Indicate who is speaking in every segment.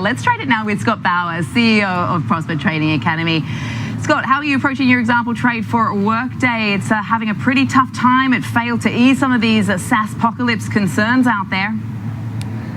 Speaker 1: Let's trade it now with Scott Bauer, CEO of Prosper Trading Academy. Scott, how are you approaching your example trade for Workday? It's having a pretty tough time. It failed to ease some of these SaaS-pocalypse concerns out there.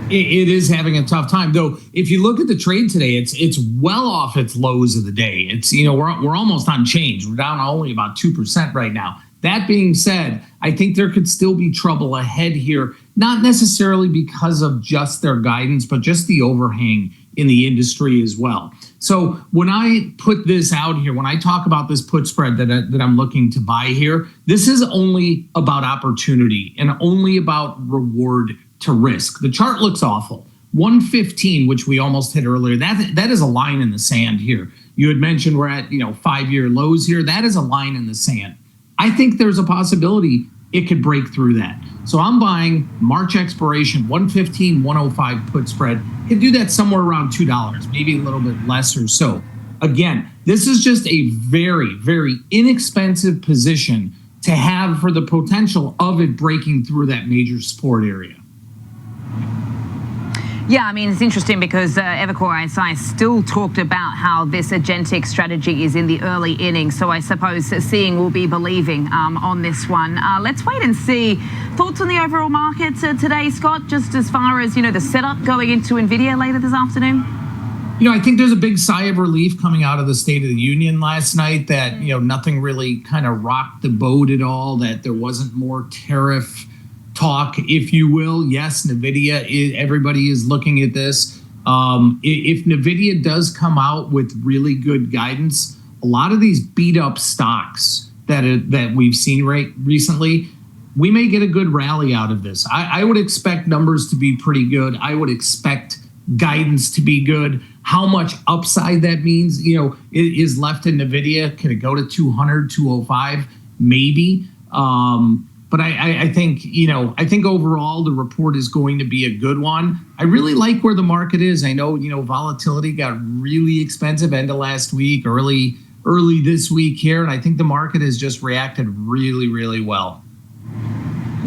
Speaker 2: It is having a tough time, though. If you look at the trade today, it's well off its lows of the day. It's we're almost unchanged. We're down only about 2% right now. That being said, I think there could still be trouble ahead here, not necessarily because of just their guidance, but just the overhang in the industry as well. So when I put this out here, when I talk about this put spread that I'm looking to buy here, this is only about opportunity and only about reward to risk. The chart looks awful. 115, which we almost hit earlier, that is a line in the sand here. You had mentioned we're at 5-year lows here. That is a line in the sand. I think there's a possibility it could break through that. So I'm buying March expiration, 115, 105 put spread. Could do that somewhere around $2, maybe a little bit less or so. Again, this is just a very, very inexpensive position to have for the potential of it breaking through that major support area.
Speaker 1: Yeah, I mean, it's interesting because Evercore ISI still talked about how this agentic strategy is in the early innings. So I suppose seeing will be believing on this one. Let's wait and see. Thoughts on the overall market today, Scott, just as far as, the setup going into NVIDIA later this afternoon?
Speaker 2: I think there's a big sigh of relief coming out of the State of the Union last night that, nothing really kind of rocked the boat at all, that there wasn't more tariff talk, if you will. Yes, NVIDIA, everybody is looking at this. If NVIDIA does come out with really good guidance, a lot of these beat up stocks that we've seen recently, we may get a good rally out of this. I would expect numbers to be pretty good. I would expect guidance to be good. How much upside that means, is left in NVIDIA. Can it go to 200, 205? Maybe. But I think overall the report is going to be a good one. I really like where the market is. I know, volatility got really expensive end of last week, early this week here, and I think the market has just reacted really, really well.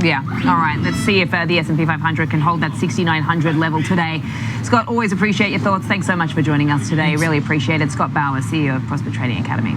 Speaker 1: Yeah. All right. Let's see if the S&P 500 can hold that 6,900 level today. Scott, always appreciate your thoughts. Thanks so much for joining us today. Really appreciate it. Scott Bauer, CEO of Prosper Trading Academy.